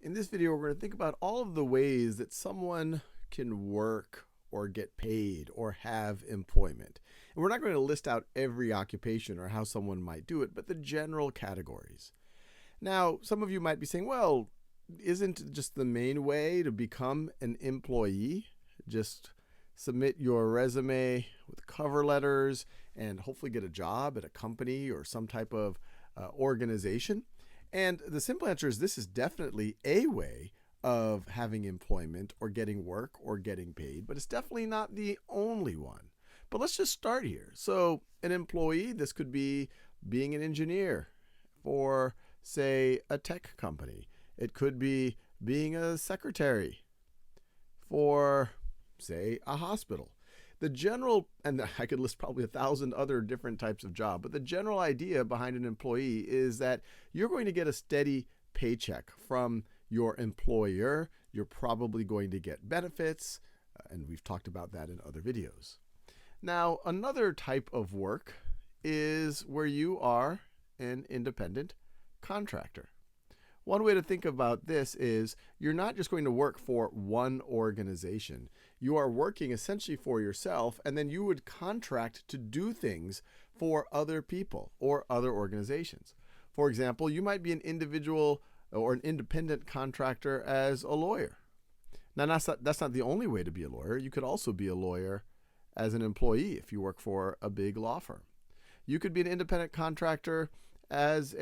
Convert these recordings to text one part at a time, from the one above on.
In this video, we're going to think about all of the ways that someone can work or get paid or have employment. And we're not going to list out every occupation or how someone might do it, but the general categories. Now, some of you might be saying, well, isn't just the main way to become an employee just submit your resume with cover letters and hopefully get a job at a company or some type of organization? And the simple answer is this is definitely a way of having employment or getting work or getting paid, but it's definitely not the only one. But let's just start here. So an employee, this could be being an engineer for, say, a tech company. It could be being a secretary for, say, a hospital. The general, and I could list probably 1,000 other different types of job, but the general idea behind an employee is that you're going to get a steady paycheck from your employer. You're probably going to get benefits, and we've talked about that in other videos. Now, another type of work is where you are an independent contractor. One way to think about this is you're not just going to work for one organization. You are working essentially for yourself, and then you would contract to do things for other people or other organizations. For example, you might be an individual or an independent contractor as a lawyer. Now, that's not the only way to be a lawyer. You could also be a lawyer as an employee if you work for a big law firm. You could be an independent contractor as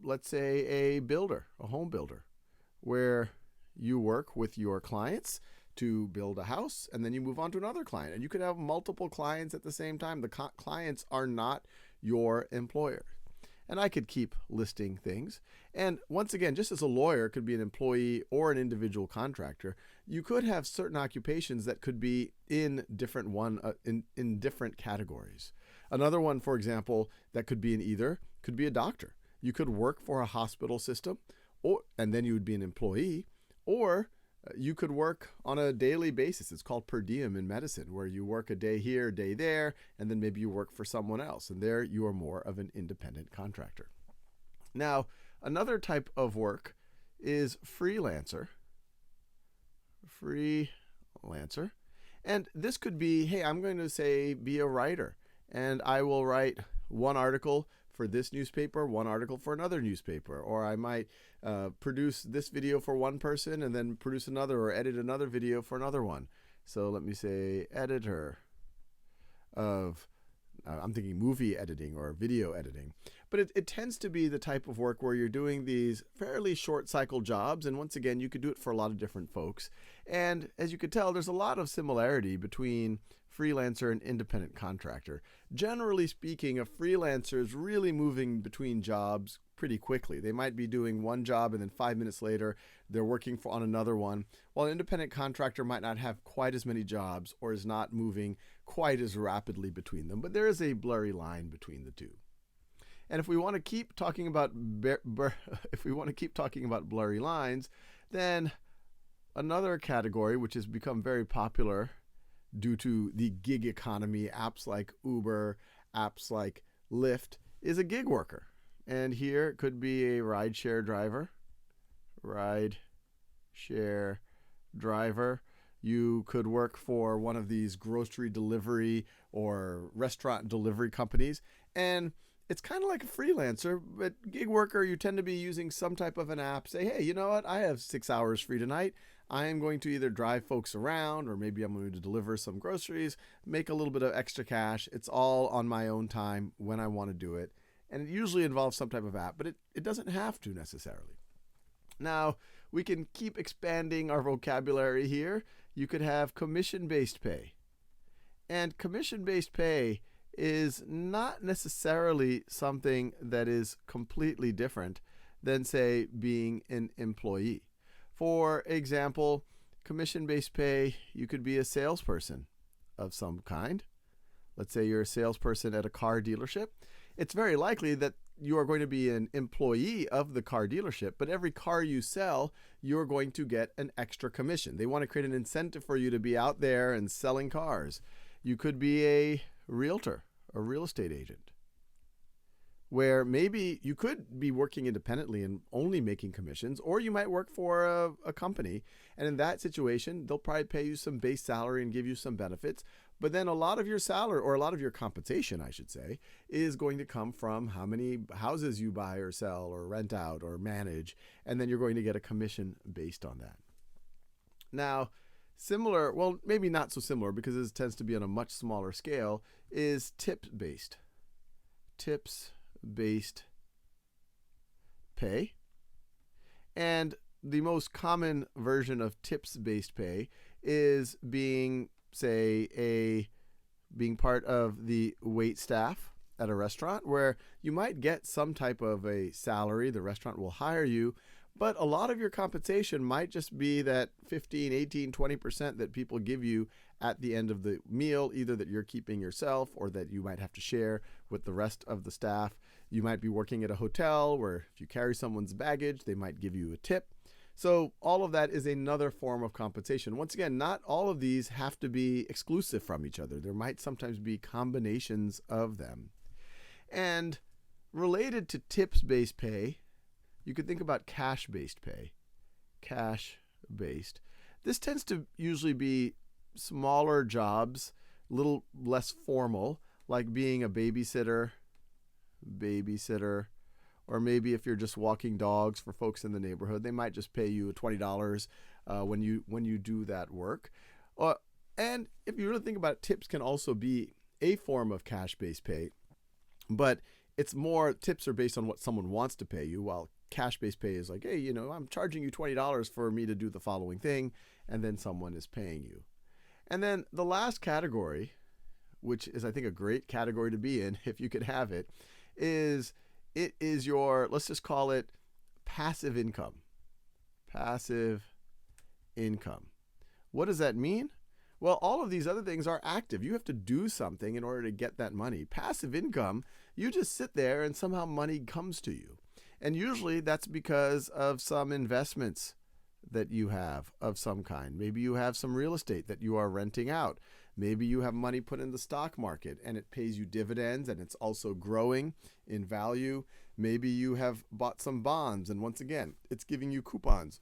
let's say a builder, a home builder, where you work with your clients to build a house and then you move on to another client. And you could have multiple clients at the same time. The clients are not your employer. And I could keep listing things. And once again, just as a lawyer could be an employee or an individual contractor, you could have certain occupations that could be in different in different categories. Another one, for example, that could be could be a doctor. You could work for a hospital system, and then you would be an employee, or you could work on a daily basis. It's called per diem in medicine, where you work a day here, a day there, and then maybe you work for someone else, and there you are more of an independent contractor. Now, another type of work is freelancer. Freelancer. And this could be, hey, I'm going to say be a writer, and I will write one article for this newspaper, one article for another newspaper, or I might produce this video for one person and then produce another or edit another video for another one. So let me say editor of, I'm thinking movie editing or video editing. But it tends to be the type of work where you're doing these fairly short cycle jobs. And once again, you could do it for a lot of different folks. And as you could tell, there's a lot of similarity between freelancer and independent contractor. Generally speaking, a freelancer is really moving between jobs pretty quickly. They might be doing one job and then 5 minutes later, they're working on another one, while an independent contractor might not have quite as many jobs or is not moving quite as rapidly between them. But there is a blurry line between the two. And if we want to keep talking about blurry lines, then another category which has become very popular due to the gig economy, apps like Uber, apps like Lyft, is a gig worker. And here it could be a rideshare driver. You could work for one of these grocery delivery or restaurant delivery companies. And it's kind of like a freelancer, but gig worker, you tend to be using some type of an app. Say, hey, you know what? I have 6 hours free tonight. I am going to either drive folks around or maybe I'm going to deliver some groceries, make a little bit of extra cash. It's all on my own time when I want to do it. And it usually involves some type of app, but it doesn't have to necessarily. Now, we can keep expanding our vocabulary here. You could have commission-based pay. And commission-based pay is not necessarily something that is completely different than, say, being an employee. For example, commission-based pay, you could be a salesperson of some kind. Let's say you're a salesperson at a car dealership. It's very likely that you are going to be an employee of the car dealership, but every car you sell, you're going to get an extra commission. They want to create an incentive for you to be out there and selling cars. You could be a realtor, a real estate agent. where maybe you could be working independently and only making commissions, or you might work for a company. And in that situation, they'll probably pay you some base salary and give you some benefits. But then a lot of your salary, or a lot of your compensation, I should say, is going to come from how many houses you buy or sell or rent out or manage. And then you're going to get a commission based on that. Now, similar, well, maybe not so similar because this tends to be on a much smaller scale, is tips-based. Tips-based pay. And the most common version of tips-based pay is being, say, being part of the wait staff at a restaurant, where you might get some type of a salary. The restaurant will hire you, but a lot of your compensation might just be that 15, 18, 20% that people give you at the end of the meal, either that you're keeping yourself or that you might have to share with the rest of the staff. You might be working at a hotel where if you carry someone's baggage, they might give you a tip. So all of that is another form of compensation. Once again, not all of these have to be exclusive from each other. There might sometimes be combinations of them. And related to tips-based pay, you could think about cash-based pay. Cash-based. This tends to usually be smaller jobs, a little less formal, like being a babysitter, or maybe if you're just walking dogs for folks in the neighborhood, they might just pay you $20 when you do that work. And if you really think about it, tips can also be a form of cash-based pay, but it's more, tips are based on what someone wants to pay you, while cash-based pay is like, hey, I'm charging you $20 for me to do the following thing, and then someone is paying you. And then the last category, which is I think a great category to be in if you could have it, is your, let's just call it passive income. Passive income. What does that mean? Well, all of these other things are active. You have to do something in order to get that money. Passive income, you just sit there and somehow money comes to you. And usually that's because of some investments that you have of some kind. Maybe you have some real estate that you are renting out. Maybe you have money put in the stock market and it pays you dividends and it's also growing in value. Maybe you have bought some bonds and once again, it's giving you coupons,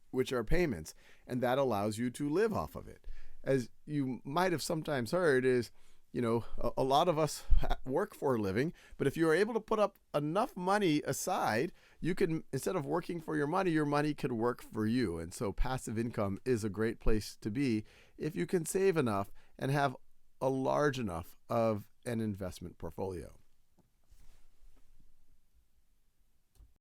which are payments, and that allows you to live off of it. As you might have sometimes heard is, a lot of us work for a living, but if you are able to put up enough money aside, you can, instead of working for your money could work for you. And so passive income is a great place to be if you can save enough and have a large enough of an investment portfolio.